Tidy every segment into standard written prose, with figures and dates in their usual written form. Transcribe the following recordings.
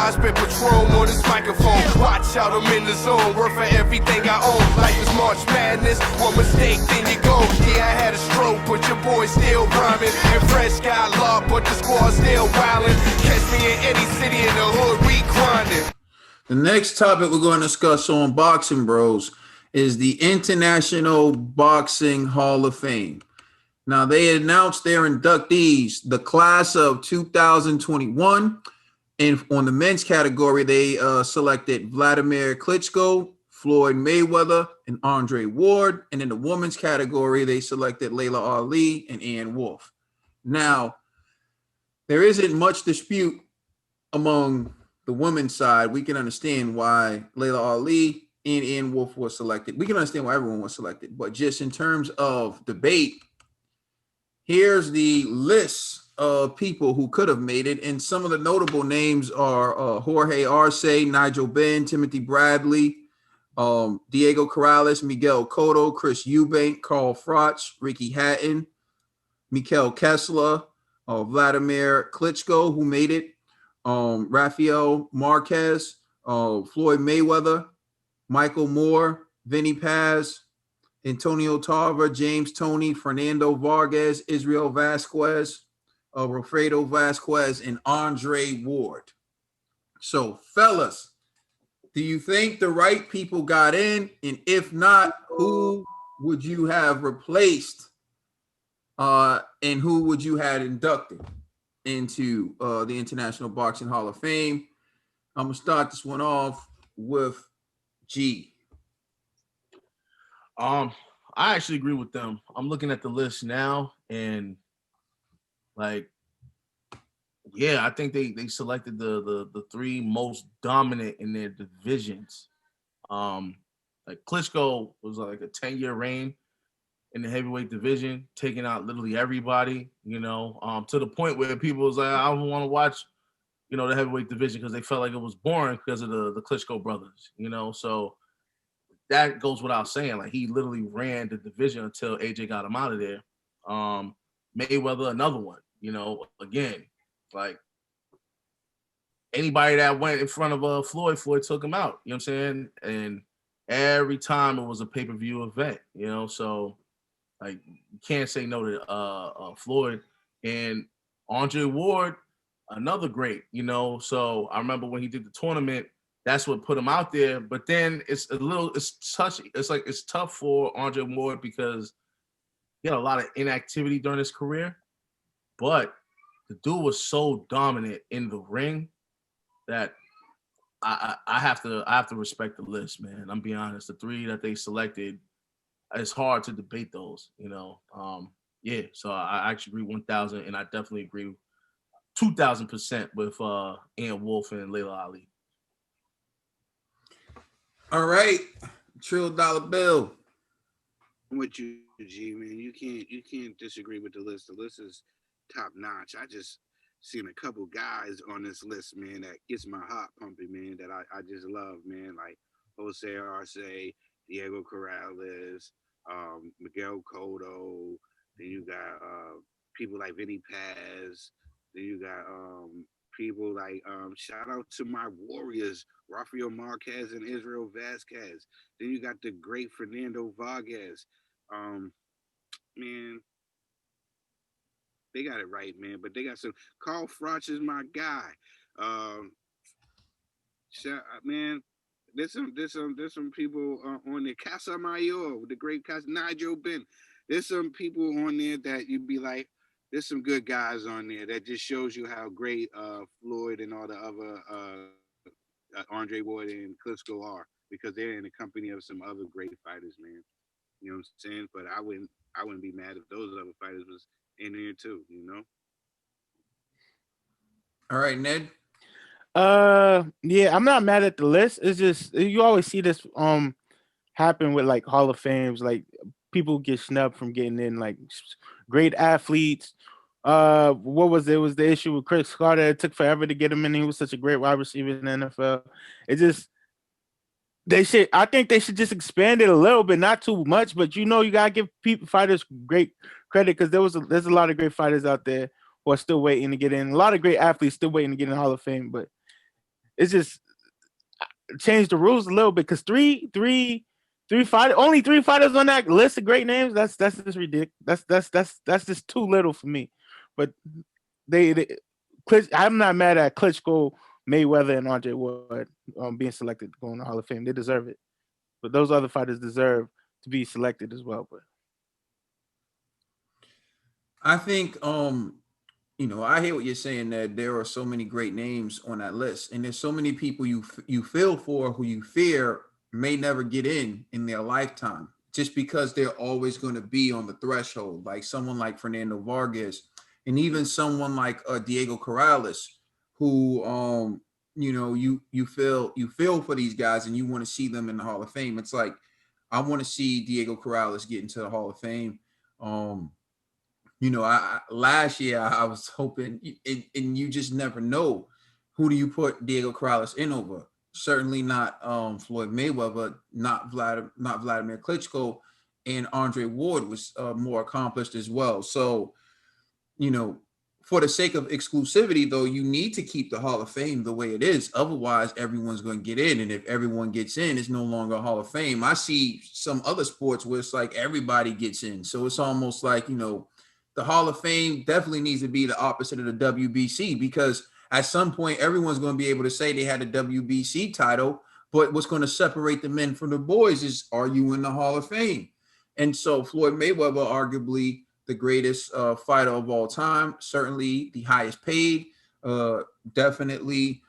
I spit Patron on this microphone. Watch out, I'm in the zone, worth for everything I own. Life is March Madness, one mistake, then you go. Yeah, I had a stroke, but your boy still rhyming. And Fresh got love, but the squad still wildin'. Catch me in any city in the hood, we grindin'. The next topic we're going to discuss on Boxing Bros is the International Boxing Hall of Fame. Now, they announced their inductees, the class of 2021. And on the men's category, they selected Vladimir Klitschko, Floyd Mayweather, and Andre Ward. And in the women's category, they selected Layla Ali and Ann Wolfe. Now, there isn't much dispute among the women's side. We can understand why Layla Ali and Ann Wolfe was selected. We can understand why everyone was selected. But just in terms of debate, here's the list of people who could have made it. And some of the notable names are Jorge Arce, Nigel Benn, Timothy Bradley, Diego Corrales, Miguel Cotto, Chris Eubank, Carl Froch, Ricky Hatton, Mikael Kessler, Vladimir Klitschko, who made it, Rafael Marquez, Floyd Mayweather, Michael Moore, Vinny Paz, Antonio Tarver, James Toney, Fernando Vargas, Israel Vasquez, Wilfredo Vasquez, and Andre Ward. So, fellas, do you think the right people got in? And if not, who would you have replaced? And who would you have inducted into the International Boxing Hall of Fame? I'm going to start this one off with G. I actually agree with them. I'm looking at the list now, and like, yeah, I think they selected the three most dominant in their divisions. Like Klitschko was like a 10-year reign in the heavyweight division, taking out literally everybody, you know, to the point where people was like, I don't want to watch, you know, the heavyweight division because they felt like it was boring because of the Klitschko brothers, you know. So that goes without saying. Like, he literally ran the division until AJ got him out of there. Mayweather, another one, you know, again, like anybody that went in front of Floyd took him out, you know what I'm saying? And every time it was a pay-per-view event, you know, so like you can't say no to Floyd. And Andre Ward, another great, you know. So I remember when he did the tournament, that's what put him out there. But then it's touchy. It's like it's tough for Andre Ward because he had a lot of inactivity during his career, but the dude was so dominant in the ring that I have to respect the list, man. I'm being honest. The three that they selected, it's hard to debate those, you know. Yeah, so I actually agree 1,000, and I definitely agree 2,000% with Ann Wolfe and Layla Ali. All right, Trill Dollar Bill. I'm with you, G, man. You can't disagree with the list. The list is top notch. I just seen a couple guys on this list, man, that gets my heart pumping, man, that I just love, man. Like Jose Arce, Diego Corrales, Miguel Cotto. Then you got people like Vinny Paz. Then you got people like shout out to my Warriors, Rafael Marquez and Israel Vasquez. Then you got the great Fernando Vargas. Man, they got it right, man. But they got some. Carl Froch is my guy. Man, there's some people on there. Casa Mayor, the great Casa Nigel Benn. There's some people on there that you'd be like, there's some good guys on there that just shows you how great Floyd and all the other Andre Ward and Klitschko are, because they're in the company of some other great fighters, man. You know what I'm saying? But I wouldn't be mad if those other fighters was in there too, you know? All right, Ned. Yeah, I'm not mad at the list. It's just you always see this happen with like Hall of Fames, like people get snubbed from getting in, like great athletes. What was it? It was the issue with Chris Carter. It took forever to get him in. He was such a great wide receiver in the NFL. It just I think they should just expand it a little bit, not too much, but you gotta give fighters great credit, because there's a lot of great fighters out there who are still waiting to get in. A lot of great athletes still waiting to get in the Hall of Fame, but it's just change the rules a little bit because only three fighters on that list of great names. That's just ridiculous. That's just too little for me. But I'm not mad at Klitschko, Mayweather, and Andre Ward being selected to go in the Hall of Fame. They deserve it. But those other fighters deserve to be selected as well. But I think I hear what you're saying, that there are so many great names on that list, and there's so many people you feel for who you fear may never get in their lifetime, just because they're always going to be on the threshold, like someone like Fernando Vargas, and even someone like Diego Corrales, who you feel for these guys and you want to see them in the Hall of Fame. It's like I want to see Diego Corrales get into the Hall of Fame. I last year I was hoping, and you just never know, who do you put Diego Corrales in over? Certainly not Floyd Mayweather, not Vladimir Klitschko, and Andre Ward was more accomplished as well. So, for the sake of exclusivity, though, you need to keep the Hall of Fame the way it is. Otherwise, everyone's going to get in. And if everyone gets in, it's no longer a Hall of Fame. I see some other sports where it's like everybody gets in. So it's almost like, the Hall of Fame definitely needs to be the opposite of the WBC, because at some point, everyone's going to be able to say they had a WBC title, but what's going to separate the men from the boys is, are you in the Hall of Fame? And so Floyd Mayweather, arguably the greatest fighter of all time, certainly the highest paid, definitely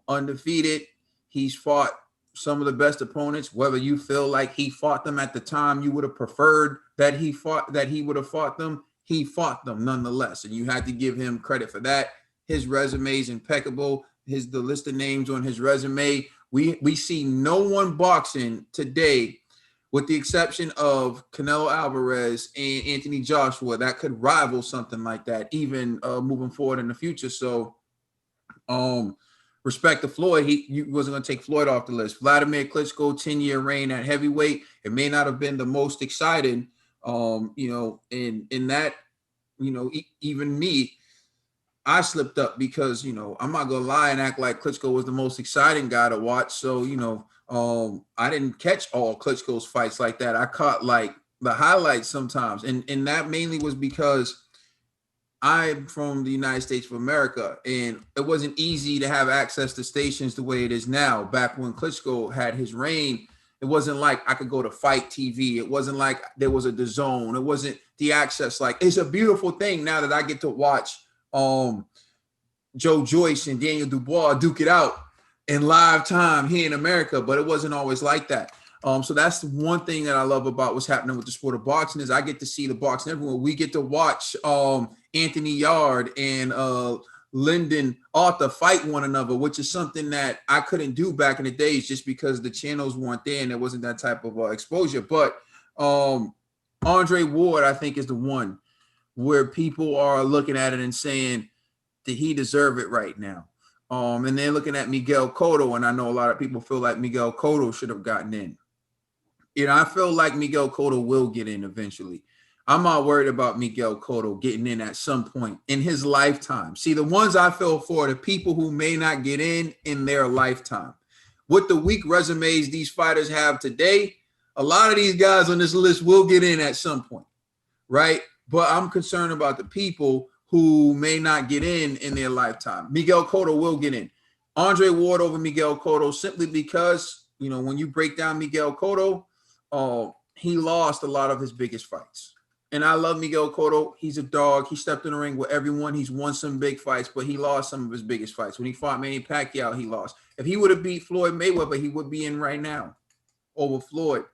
undefeated. He's fought some of the best opponents. Whether you feel like he fought them at the time you would have preferred that he would have fought them, he fought them nonetheless, and you had to give him credit for that. His resume is impeccable. The list of names on his resume, we see no one boxing today, with the exception of Canelo Alvarez and Anthony Joshua, that could rival something like that, even moving forward in the future. So, respect to Floyd. You wasn't going to take Floyd off the list. Vladimir Klitschko, 10-year reign at heavyweight. It may not have been the most exciting, in that, even me, I slipped up because, I'm not going to lie and act like Klitschko was the most exciting guy to watch. So, I didn't catch all Klitschko's fights like that. I caught like the highlights sometimes. And that mainly was because I'm from the United States of America, and it wasn't easy to have access to stations the way it is now. Back when Klitschko had his reign, it wasn't like I could go to Fight TV. It wasn't like there was a DAZN. It wasn't the access. Like, it's a beautiful thing now that I get to watch Joe Joyce and Daniel Dubois duke it out in live time here in America, but it wasn't always like that. So that's the one thing that I love about what's happening with the sport of boxing, is I get to see the boxing everywhere. We get to watch Anthony Yard and Lyndon Arthur fight one another, which is something that I couldn't do back in the days just because the channels weren't there and there wasn't that type of exposure. But Andre Ward, I think, is the one where people are looking at it and saying, did he deserve it right now? And they're looking at Miguel Cotto, and I know a lot of people feel like Miguel Cotto should have gotten in. I feel like Miguel Cotto will get in eventually. I'm not worried about Miguel Cotto getting in at some point in his lifetime. See, the ones I feel for are the people who may not get in their lifetime. With the weak resumes these fighters have today, a lot of these guys on this list will get in at some point, right? But I'm concerned about the people who may not get in their lifetime. Miguel Cotto will get in. Andre Ward over Miguel Cotto, simply because, when you break down Miguel Cotto, he lost a lot of his biggest fights. And I love Miguel Cotto. He's a dog. He stepped in the ring with everyone. He's won some big fights, but he lost some of his biggest fights. When he fought Manny Pacquiao, he lost. If he would have beat Floyd Mayweather, he would be in right now over Floyd.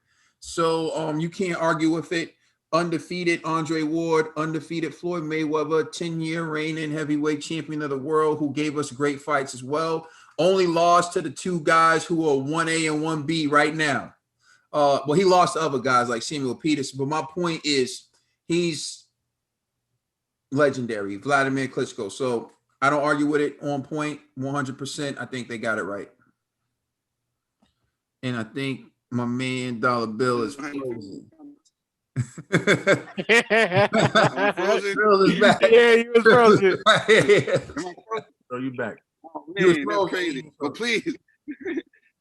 So you can't argue with it. Undefeated Andre Ward, undefeated Floyd Mayweather, 10-year reigning heavyweight champion of the world, who gave us great fights as well. Only lost to the two guys who are 1A and 1B right now. Well, he lost to other guys like Samuel Peterson, but my point is he's legendary, Vladimir Klitschko. So I don't argue with it. On point, 100%. I think they got it right. And I think my man Dollar Bill is frozen. Frozen. Bill is back. Yeah, he was frozen. So you back. Oh, You was man, that's frozen. crazy. But please,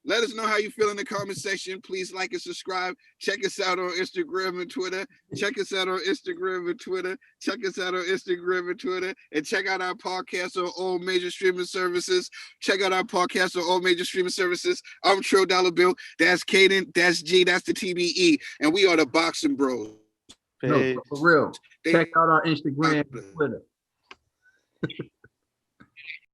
let us know how you feel in the comment section. Please like and subscribe. Check us out on Instagram and Twitter. Check us out on Instagram and Twitter. Check us out on Instagram and Twitter. And check out our podcast on all major streaming services. Check out our podcast on all major streaming services. I'm Tro Dollar Bill. That's Caden. That's G. That's the TBE. And we are the Boxing Bros. No, for real. Check out our Instagram and Twitter.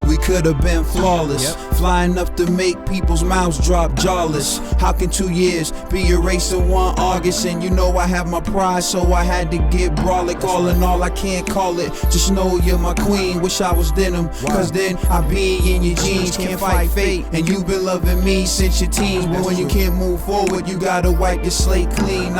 We could have been flawless, fly enough to make people's mouths drop jawless. How can 2 years be erased in 1 August? And you know I have my pride, so I had to get brolic. All in all, I can't call it. Just know you're my queen. Wish I was denim, cause then I be in your jeans. Can't fight fate, and you've been loving me since your teens. But when you can't move forward, you gotta wipe your slate clean.